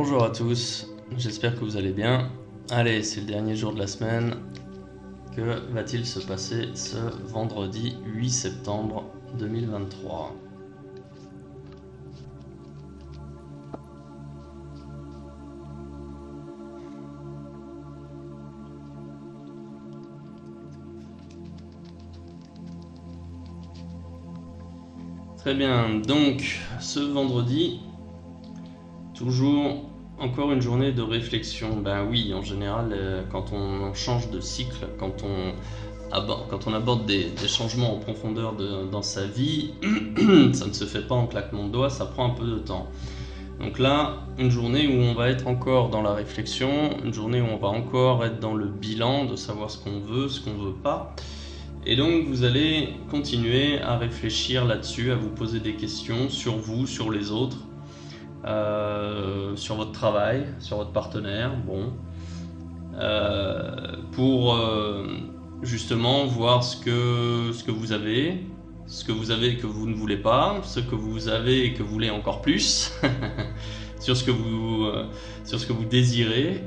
Bonjour à tous, j'espère que vous allez bien. Allez, c'est le dernier jour de la semaine. Que va-t-il se passer ce vendredi 8 septembre 2023 ? Très bien, donc ce vendredi, toujours encore une journée de réflexion. Ben oui, en général, quand on change de cycle, quand on aborde des changements en profondeur dans sa vie, ça ne se fait pas en claquement de doigts, ça prend un peu de temps. Donc là, une journée où on va être encore dans la réflexion, une journée où on va encore être dans le bilan de savoir ce qu'on veut pas. Et donc vous allez continuer à réfléchir là-dessus, à vous poser des questions sur vous, sur les autres, sur votre travail, sur votre partenaire, pour justement voir ce que vous avez et que vous ne voulez pas, ce que vous avez et que vous voulez encore plus, sur ce que vous désirez.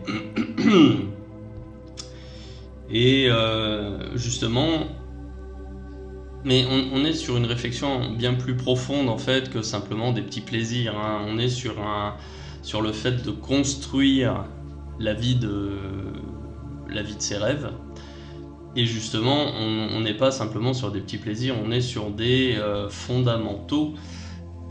Et justement, mais on est sur une réflexion bien plus profonde en fait que simplement des petits plaisirs, hein. On est sur le fait de construire la vie de ses rêves. Et justement, on n'est pas simplement sur des petits plaisirs, on est sur des fondamentaux.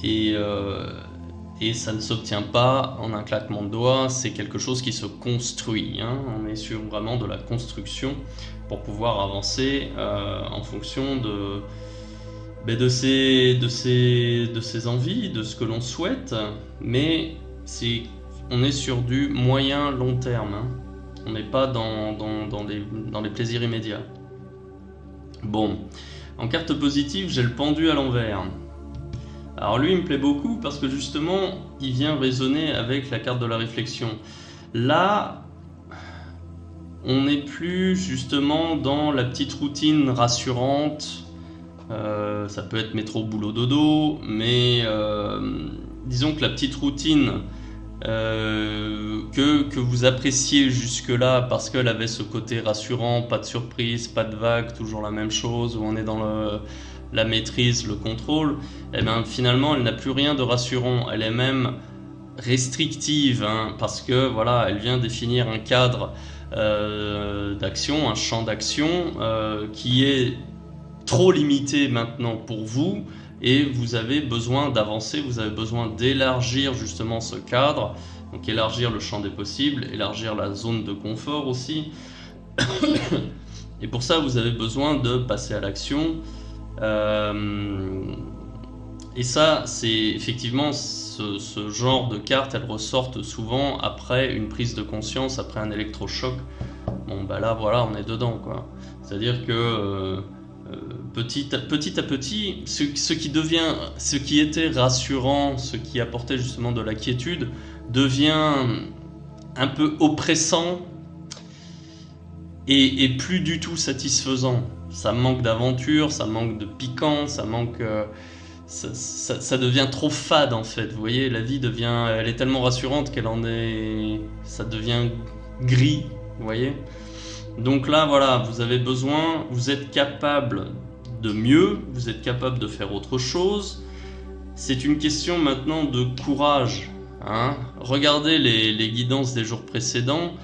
Et ça ne s'obtient pas en un claquement de doigts, c'est quelque chose qui se construit, hein. On est sur vraiment de la construction pour pouvoir avancer en fonction de ses envies, de ce que l'on souhaite, mais on est sur du moyen long terme, hein. On n'est pas dans les plaisirs immédiats. Bon, en carte positive, j'ai le pendu à l'envers. Alors lui, il me plaît beaucoup parce que justement, il vient résonner avec la carte de la réflexion. Là, on n'est plus justement dans la petite routine rassurante. Ça peut être métro, boulot, dodo, mais disons que la petite routine que vous appréciez jusque-là parce qu'elle avait ce côté rassurant, pas de surprise, pas de vague, toujours la même chose, où on est dans la maîtrise, le contrôle, et bien finalement elle n'a plus rien de rassurant, elle est même restrictive, hein, parce que voilà, elle vient définir un cadre d'action, un champ d'action qui est trop limité maintenant pour vous, et vous avez besoin d'avancer, vous avez besoin d'élargir justement ce cadre, donc élargir le champ des possibles, élargir la zone de confort aussi, et pour ça vous avez besoin de passer à l'action. Et ça, c'est effectivement ce genre de cartes, elles ressortent souvent après une prise de conscience, après un électrochoc. Bon, bah là, voilà, on est dedans, quoi. C'est-à-dire que petit à petit, ce qui était rassurant, ce qui apportait justement de la quiétude, devient un peu oppressant et plus du tout satisfaisant. Ça manque d'aventure, ça manque de piquant, ça manque... ça devient trop fade en fait. Vous voyez, la vie elle est tellement rassurante ça devient gris, vous voyez. Donc là, voilà, vous avez besoin, vous êtes capable de mieux, vous êtes capable de faire autre chose. C'est une question maintenant de courage, hein. Regardez les guidances des jours précédents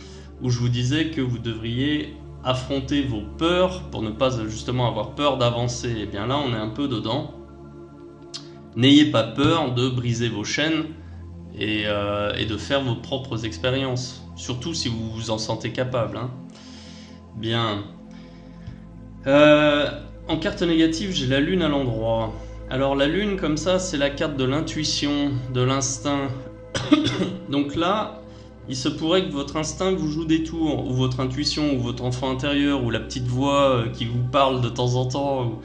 où je vous disais que vous devriez affronter vos peurs pour ne pas justement avoir peur d'avancer. Et bien là, on est un peu dedans. N'ayez pas peur de briser vos chaînes et de faire vos propres expériences, surtout si vous vous en sentez capable, hein. Bien. En carte négative, j'ai la lune à l'endroit. Alors la lune, comme ça, c'est la carte de l'intuition, de l'instinct. Donc là, il se pourrait que votre instinct vous joue des tours, ou votre intuition, ou votre enfant intérieur, ou la petite voix qui vous parle de temps en temps,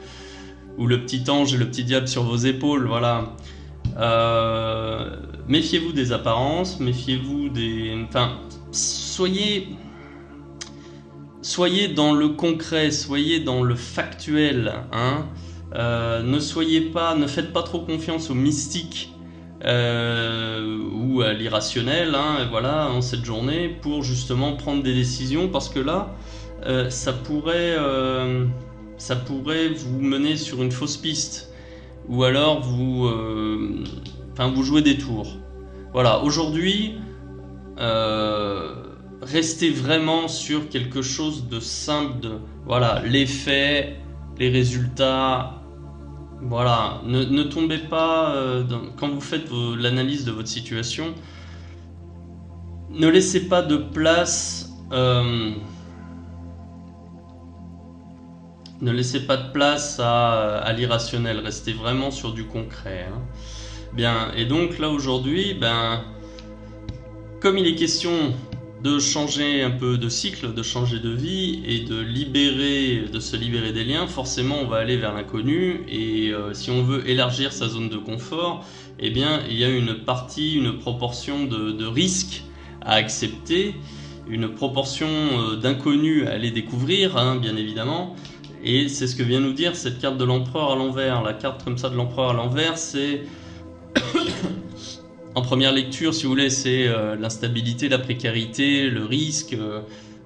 ou le petit ange et le petit diable sur vos épaules, voilà. Méfiez-vous des apparences, méfiez-vous des... Enfin, soyez dans le concret, soyez dans le factuel, hein. Ne faites pas trop confiance aux mystiques ou à l'irrationnel, hein, voilà, en cette journée, pour justement prendre des décisions, parce que là, ça pourrait vous mener sur une fausse piste, ou alors vous jouez des tours. Voilà, aujourd'hui, restez vraiment sur quelque chose de simple, voilà, les faits, les résultats. Voilà, ne tombez pas quand vous faites l'analyse de votre situation, ne laissez pas de place, à l'irrationnel. Restez vraiment sur du concret, hein. Bien, et donc là aujourd'hui, comme il est question de changer un peu de cycle, de changer de vie et de se libérer des liens, forcément on va aller vers l'inconnu, et si on veut élargir sa zone de confort, eh bien il y a une proportion de risque à accepter, une proportion d'inconnu à aller découvrir, hein, bien évidemment, et c'est ce que vient nous dire cette carte de l'empereur à l'envers. La carte comme ça de l'empereur à l'envers, c'est en première lecture, si vous voulez, c'est l'instabilité, la précarité, le risque,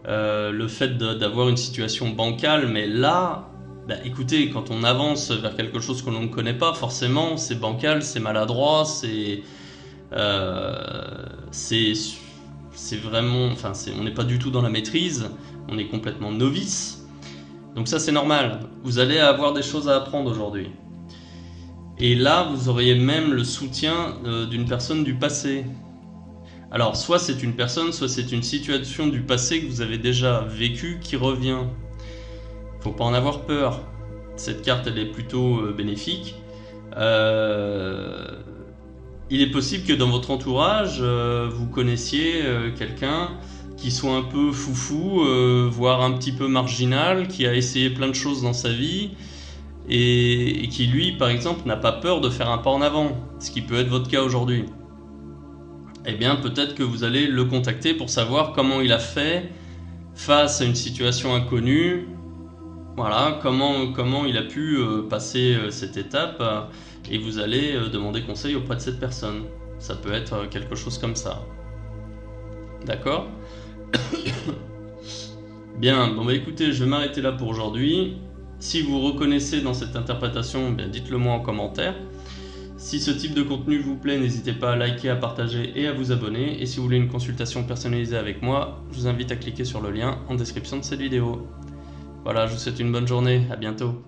le fait d'avoir une situation bancale. Mais là, écoutez, quand on avance vers quelque chose que l'on ne connaît pas, forcément, c'est bancal, c'est maladroit, c'est vraiment, on n'est pas du tout dans la maîtrise, on est complètement novice. Donc ça, c'est normal. Vous allez avoir des choses à apprendre aujourd'hui. Et là, vous auriez même le soutien d'une personne du passé. Alors, soit c'est une personne, soit c'est une situation du passé que vous avez déjà vécue qui revient. Faut pas en avoir peur. Cette carte, elle est plutôt bénéfique. Il est possible que dans votre entourage, vous connaissiez quelqu'un qui soit un peu foufou, voire un petit peu marginal, qui a essayé plein de choses dans sa vie, et qui lui, par exemple, n'a pas peur de faire un pas en avant, ce qui peut être votre cas aujourd'hui. Eh bien, peut-être que vous allez le contacter pour savoir comment il a fait face à une situation inconnue. Voilà, comment il a pu passer cette étape, et vous allez demander conseil auprès de cette personne. Ça peut être quelque chose comme ça. D'accord ? Bien, écoutez, je vais m'arrêter là pour aujourd'hui. Si vous reconnaissez dans cette interprétation, dites-le moi en commentaire. Si ce type de contenu vous plaît, n'hésitez pas à liker, à partager et à vous abonner. Et si vous voulez une consultation personnalisée avec moi, je vous invite à cliquer sur le lien en description de cette vidéo. Voilà, je vous souhaite une bonne journée, à bientôt.